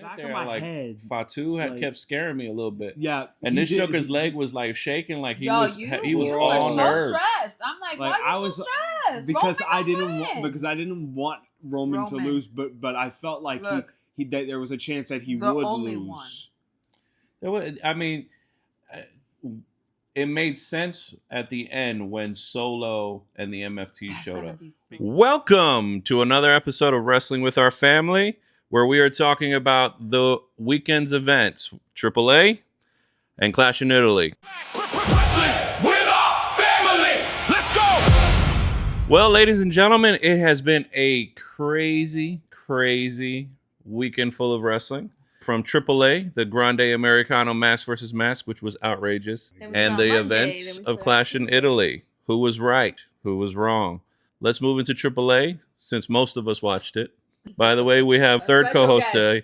back there, of my like head, Fatu had kept scaring me a little bit. Yeah, and this shook leg was like shaking, like he was all so nerves. Stressed. I'm like why are you so stressed? Because Roman I didn't want Roman to lose, but I felt like that there was a chance that he would lose. I mean, it made sense at the end when Solo and the MFTs showed up. Welcome to another episode of Wrestling with Our Family, where we are talking about the weekend's events, AAA and Clash in Italy. Wrestling with our family. Let's go! Well, ladies and gentlemen, it has been a crazy, crazy weekend full of wrestling. From AAA, the Grande Americano Mask versus Mask, which was outrageous, and the events of Clash in Italy. Who was right? Who was wrong? Let's move into AAA, since most of us watched it. By the way, we have third co-host today,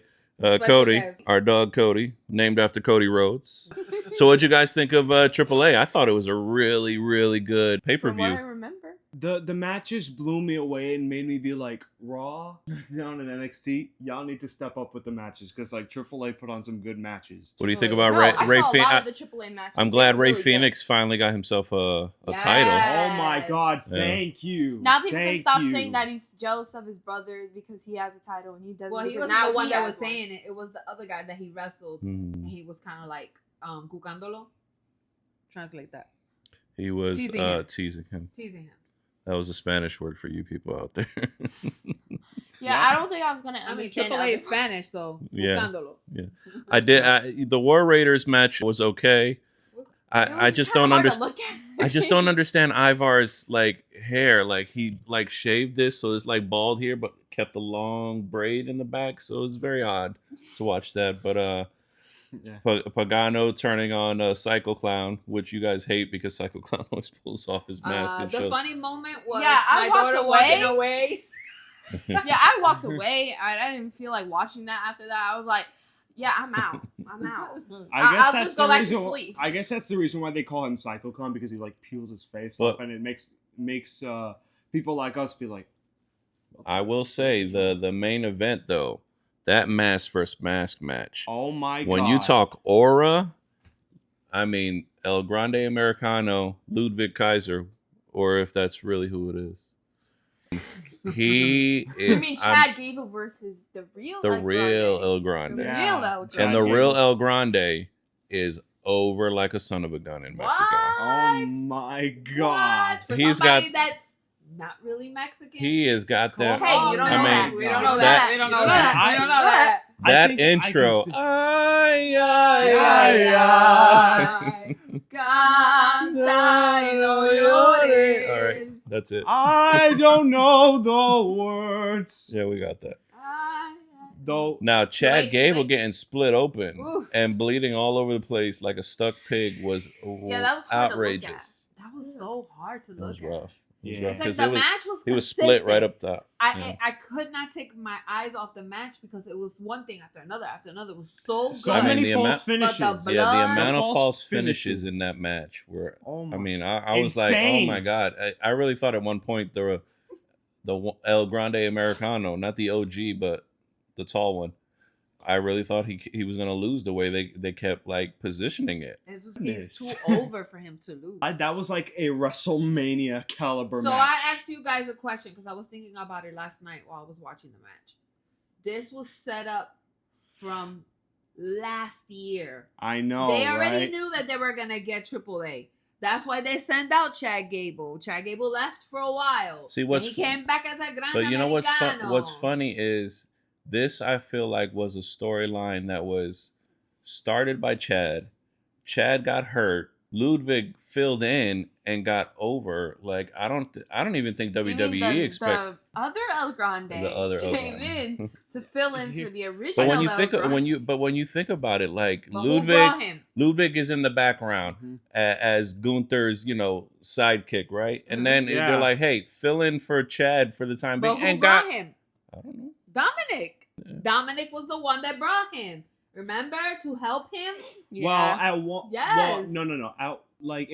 Cody, our dog Cody, named after Cody Rhodes. So what'd you guys think of AAA? I thought it was a really, really good pay-per-view. From what I remember. The matches blew me away and made me be like, Raw, SmackDown, and NXT, y'all need to step up with the matches because like AAA put on some good matches. What do you think about Ray Phoenix? I'm glad Ray Phoenix finally got himself a title. Oh my God, thank you. Now people can stop saying that he's jealous of his brother because he has a title and he doesn't. Well, he wasn't the one that was saying it. It was the other guy that he wrestled. And he was kind of like cucándolo. Translate that. He was teasing him. Teasing him. That was a Spanish word for you people out there. I don't think I was gonna understand. AAA is Spanish, so cucándolo. Yeah, I did. The War Raiders match was okay. I just don't understand. I just don't understand Ivar's like hair. Like he like shaved this, so it's like bald here, but kept a long braid in the back. So it's very odd to watch that. But Pagano turning on Psycho Clown, which you guys hate because Psycho Clown always pulls off his mask and shows. The funny moment was I walked away. I walked away. I didn't feel like watching that after that. I was like, I'm out. I'll just go back to sleep. I guess that's the reason why they call him Psycho Clown, because he like peels his face off, and it makes people like us be like. I will say the main event though. That mask versus mask match. Oh my God. When you talk aura, I mean, El Grande Americano, Ludwig Kaiser, or if that's really who it is. You mean Chad Gable versus the real El Grande. And the real El Grande is over like a son of a gun in Mexico. Oh my God. For somebody that's not really Mexican. He has got that. Hey, you don't know that. We don't know that. We don't know that. That intro. All right, that's it. I don't know the words. Yeah, we got that. Though now, Chad Gable getting split open and bleeding all over the place like a stuck pig was that was outrageous. That was so hard to look at. That was rough. It's like the match was he was split right up top. I could not take my eyes off the match because it was one thing after another. It was so good. So many false finishes. The amount of false finishes in that match were. I was like, oh my God! I really thought at one point the El Grande Americano, not the OG, but the tall one. I really thought he was gonna lose the way they kept like positioning it. It's too over for him to lose. That was like a WrestleMania caliber match. So I asked you guys a question because I was thinking about it last night while I was watching the match. This was set up from last year. I know. They already knew that they were gonna get AAA. That's why they sent out Chad Gable. Chad Gable left for a while. See, he came back as a Grande But you know Americano. what's funny is. This, I feel like, was a storyline that was started by Chad. Chad got hurt. Ludwig filled in and got over. Like I don't even think WWE expect the other El Grande came in to fill in for the original. But when you think about it, like Ludwig is in the background as Gunther's sidekick, right? And then they're like, hey, fill in for Chad for the time being. But who brought him? I don't know. Dominic. Yeah. Dominic was the one that brought him. Remember, to help him. Yeah. Well, no. like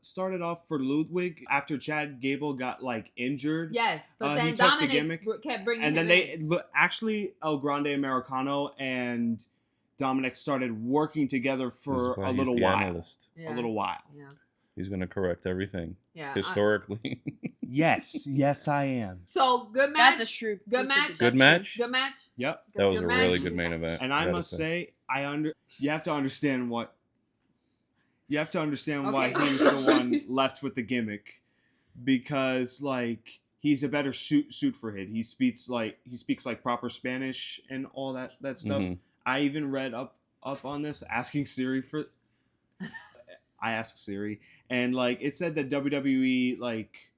started off for Ludwig after Chad Gable got like injured. Yes, but then he took the Dominic gimmick, kept bringing and him then in. actually El Grande Americano and Dominic started working together for a little while. Analyst. A little while. Yes. He's going to correct everything. Yeah. Historically. Yes, I am. So good match. That's a true. Good match. Good match. Good match. Yep. That was Good a match. really good main event. And I must say, you have to understand why he's the one left with the gimmick, because like he's a better suit for it. He speaks like proper Spanish and all that stuff. Mhm. I even read up on this, asking Siri for. I asked Siri, and like it said that WWE like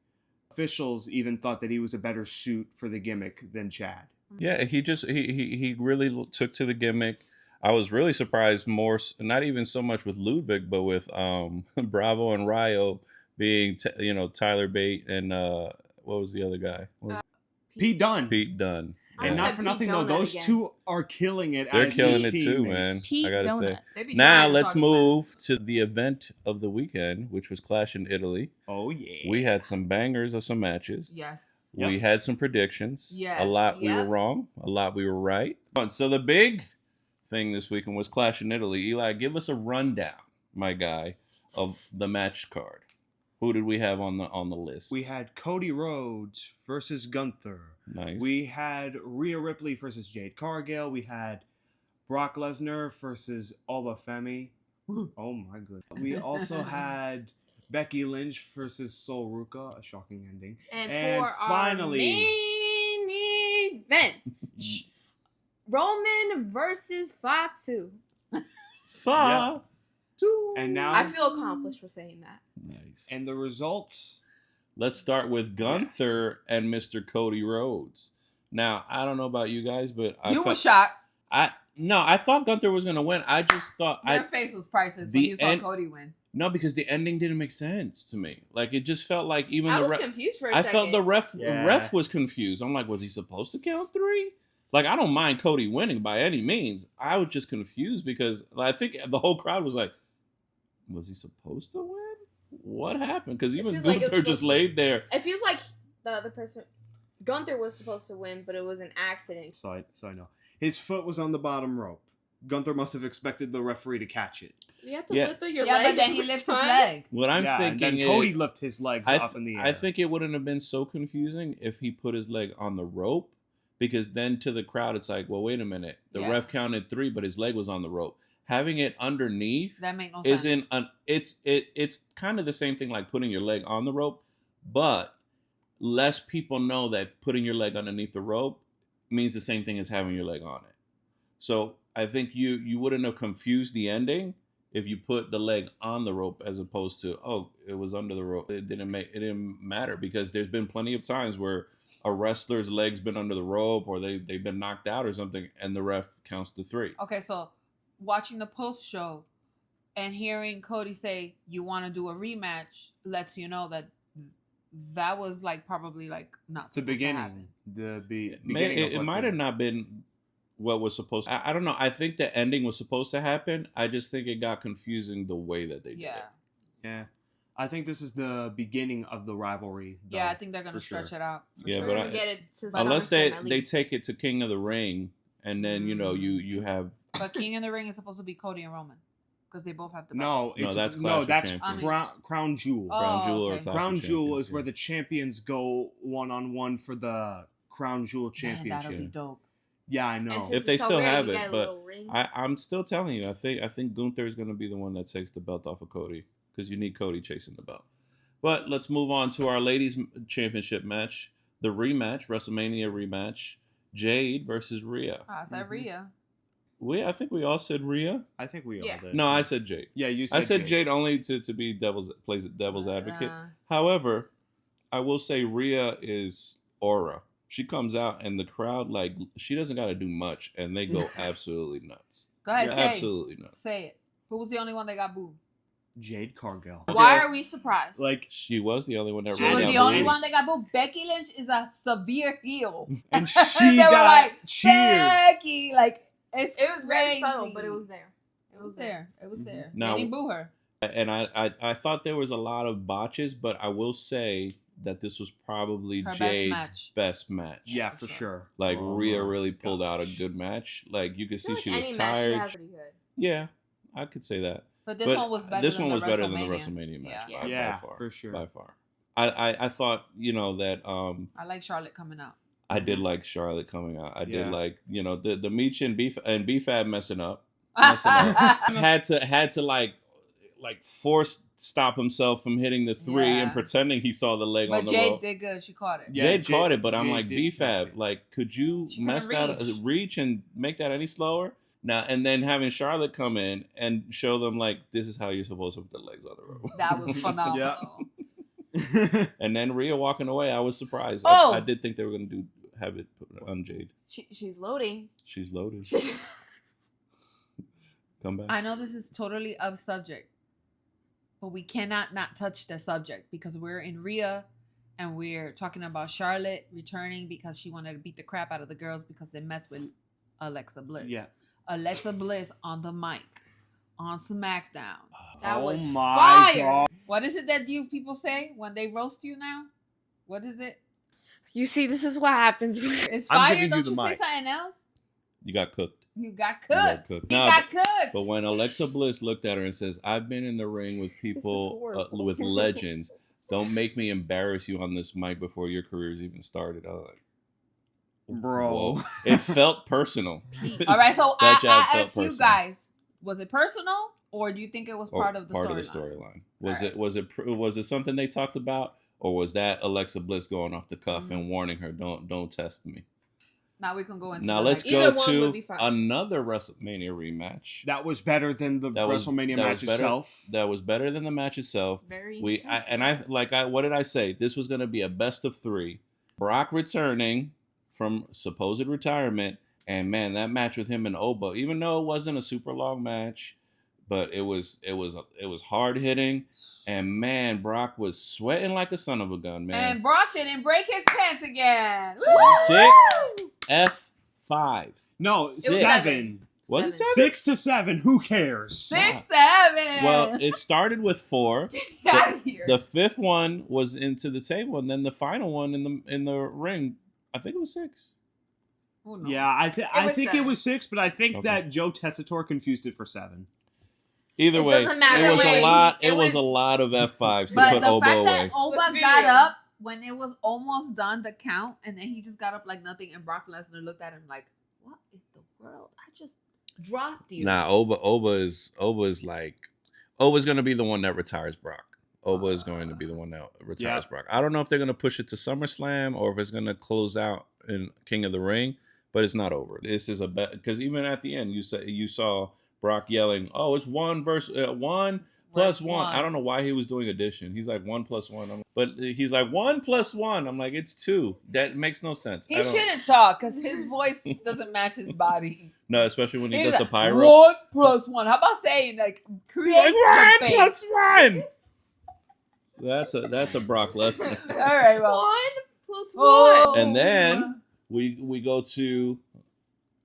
officials even thought that he was a better suit for the gimmick than Chad. Yeah, he really took to the gimmick. I was really surprised more, not even so much with Ludwig, but with Bravo and Ryo being, Tyler Bate and what was the other guy? Pete Dunne. Pete Dunne. And I not said for Pete nothing though, Donut those again. two are killing it. They're as killing his it too, man. teammates. Pete I gotta Donut. say. They be Now trying to let's talk move to the event of the weekend, which was Clash in Italy. Oh yeah. We had some bangers of some matches. Yes. We had some predictions. Yes. A lot we were Yep. wrong. A lot we were right. So the big thing this weekend was Clash in Italy. Eli, give us a rundown, my guy, of the match card. Who did we have on the list? We had Cody Rhodes versus Gunther. Nice. We had Rhea Ripley versus Jade Cargill. We had Brock Lesnar versus Oba Femi. Oh my goodness. We also had Becky Lynch versus Sol Ruca, a shocking ending. And for finally, our main event, Roman versus Fatu. Fa. And now, I feel accomplished for saying that. Nice. and the results. Let's start with Gunther and Mr. Cody Rhodes. Now, I don't know about you guys, but I shocked. I thought Gunther was gonna win. I just thought Your face was priceless the when you saw end- Cody win. no, because the ending didn't make sense to me. Like it just felt like even I the was ref. confused for a I second. felt the ref Yeah. was confused. I'm like, was he supposed to count 3? Like, I don't mind Cody winning by any means. I was just confused because I think the whole crowd was like, was he supposed to win? What happened? Because even feels like Gunther it's just supposed to- laid there. It feels like the other person, Gunther, was supposed to win, but it was an accident. So I know his foot was on the bottom rope. Gunther must have expected the referee to catch it. You have to Yeah. lift your Yeah, leg. but then he every lifted his time. leg. What I'm and thinking then is, Cody lifted his legs I, up in the air. I think it wouldn't have been so confusing if he put his leg on the rope, because then to the crowd it's like, well, wait a minute, the Yeah. ref counted 3, but his leg was on the rope. Having it underneath That make no sense. isn't it's kind of the same thing like putting your leg on the rope, but less people know that putting your leg underneath the rope means the same thing as having your leg on it. So I think you wouldn't have confused the ending if you put the leg on the rope as opposed to, oh, it was under the rope. It didn't matter, because there's been plenty of times where a wrestler's leg's been under the rope or they've been knocked out or something, and the ref counts to 3. Okay, so watching the post show and hearing Cody say you want to do a rematch lets you know that was like probably like not the supposed to beginning. happen. Beginning. It might have not been what was supposed to. I don't know. I think the ending was supposed to happen. I just think it got confusing the way that they did Yeah. it. Yeah, I think this is the beginning of the rivalry. Though, Yeah, I think they're gonna for stretch sure. it out. for Yeah, sure. but We're gonna get it to Unless SummerSlam at they least. take it to King of the Ring, and then you have But King in the Ring is supposed to be Cody and Roman because they both have the No, belts. No, it's that's no, Clash of that's Champions. Crown Jewel. Oh, Crown Jewel or okay. Clash Crown of Jewel Champions, is where yeah. the champions go 1-on-1 for the Crown Jewel Man, Championship. that'll be dope. Yeah, I know. And If since they it's still so rare, have you it, get a but little ring. I'm still telling you, I think Gunther is going to be the one that takes the belt off of Cody, because you need Cody chasing the belt. But let's move on to our ladies championship match, the rematch, WrestleMania rematch, Jade versus Rhea. I said Rhea. I think we all said Rhea. I think we Yeah. all did. No, I said Jade. Yeah, you said I said Jade only to be devil's advocate. However, I will say Rhea is aura. She comes out and the crowd, like, she doesn't got to do much, and they go absolutely nuts. Go ahead, Yeah, say absolutely nuts. Say it. Who was the only one that got booed? Jade Cargill. Why are we surprised? Like, She was the only one that She really was got the only booed. one that got booed. Becky Lynch is a severe heel. and she They were got like, cheered. Becky, like, it's it was very crazy. subtle, but it was there. It was there. It was there. Now- They didn't boo her. And I thought there was a lot of botches, but I will say that this was probably Her Jade's best match. Yeah, for sure. Like Oh Rhea my really pulled out a gosh. good match. Like you could I see feel she like was any match she tired. has pretty good. Yeah, I could say that. But this one was better. This than one was the better than the WrestleMania. WrestleMania match. Yeah. By far, for sure. By far. I thought that I like Charlotte coming out. I did like Charlotte coming out. I did Yeah. like the Meech and B-Fab messing up. had to like force stop himself from hitting the 3 and Yeah. pretending he saw the leg on But the Jade rope. did good. She caught it. Yeah, Jade caught it, but I'm Jade like, did B-Fab, catch it. like, could you She mess couldn't that reach. reach and make that any slower? Now and then having Charlotte come in and show them like this is how you're supposed to put the legs on the rope. That was phenomenal. And then Rhea walking away, I was surprised. Oh! I did think they were gonna have it put on Jade. She's loading. She's loaded. Come back. I know this is totally off subject, but we cannot not touch the subject because we're in Rhea and we're talking about Charlotte returning because she wanted to beat the crap out of the girls because they messed with Alexa Bliss. Yeah. Alexa Bliss on the mic on SmackDown. That Oh was my fire. God. What is it that you people say when they roast you now? What is it? You see, this is what happens. It's I'm fire. giving you Don't the you say mic. something else? You got cooked. You got You got cooked. cooked. He No, got cooked. But when Alexa Bliss looked at her and says, "I've been in the ring with people horrible. with legends. Don't make me embarrass you on this mic before your career's even started." I was like, Bro. whoa. It felt personal. All right, so That I jab felt asked you personal. guys, was it personal or do you think it was Or part of the storyline? storyline. Was Alright. was it something they talked about, or was that Alexa Bliss going off the cuff Mm-hmm. and warning her, "Don't test me"? Now we can go into Now the let's next- go Either one would to be fine. another WrestleMania rematch. That was better than the That was- WrestleMania that match was better- itself. That was better than the match itself. Very What did I say? This was going to be a best of 3. Brock returning from supposed retirement, and man, that match with him and Oba, even though it wasn't a super long match, but it was hard hitting, and man, Brock was sweating like a son of a gun, man. And Brock didn't break his pants again. 6 F5s. No, It was 7. Was it 7? 6 to 7. Who cares? 6-7. Well, it started with 4. Get out of here. The 5th one was into the table, and then the final one in the ring. I think it was 6. Who knows? Yeah, I was think 7. it was 6, but I think Okay. that Joe Tessitore confused it for 7. Either It way, doesn't matter. it was Either a way, lot. it It was was- a lot of F5s to But put the Oba fact away. that Oba Let's be got real. up when it was almost done the count, and then he just got up like nothing, and Brock Lesnar looked at him like, "What in the world? I just dropped you." Nah, Oba's gonna be the one that retires Brock. Oba is going to be the one that retires Yeah. Brock. I don't know if they're gonna push it to SummerSlam or if it's gonna close out in King of the Ring, but it's not over. This is a bet because even at the end, you saw Brock yelling, "Oh, it's 1 versus 1 plus 1." I don't know why he was doing addition. He's like 1 plus 1, but he's like 1 plus 1. I'm like, it's 2. That makes no sense. He I don't- shouldn't talk because his voice doesn't match his body. No, especially when he He's does the like, pyro. 1 plus 1. How about saying like create Like, the 1 face. plus 1. So that's a Brock Lesnar. All right, well, 1 plus 1. Oh. And then we go to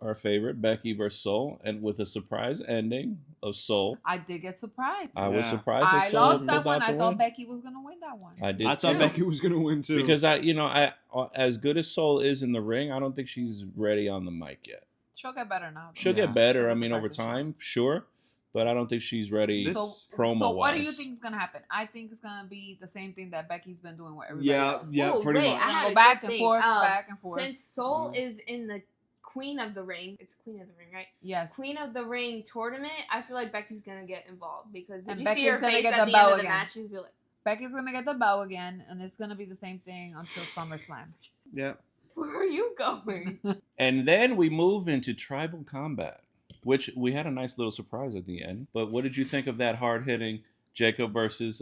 our favorite Becky versus Soul, and with a surprise ending of Soul. I did get surprised. I was Yeah. surprised that I Soul lost that pulled one. out I the thought win. Becky was gonna win that one. I did I thought too. Becky was going to win too. Because I as good as Soul is in the ring, I don't think she's ready on the mic yet. She'll get better now. though. She'll Yeah. get better. She'll I get mean, the over practice time, sure, but I don't think she's ready This- promo So what wise. do you think is gonna happen? I think it's gonna be the same thing that Becky's been doing with everybody yeah, else. yeah, Oh, pretty wait, much. I had Go a back good and thing. forth, back and forth. Since Soul is in the Queen of the Ring, it's Queen of the Ring, right? Yes. Queen of the Ring tournament, I feel like Becky's gonna get involved because did And you Becky's see her gonna face get at the the end bow of the again. match? She's be like, Becky's gonna get the bow again, and it's gonna be the same thing until SummerSlam. Yeah. "Where are you going?" And then we move into Tribal Combat, which we had a nice little surprise at the end. But what did you think of that hard-hitting Jacob versus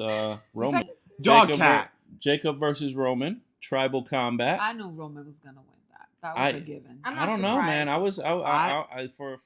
Roman? Dog Jacob cat. Jacob versus Roman, Tribal Combat. I knew Roman was gonna win that. That was a given. I'm I not don't know, man. surprised. I was for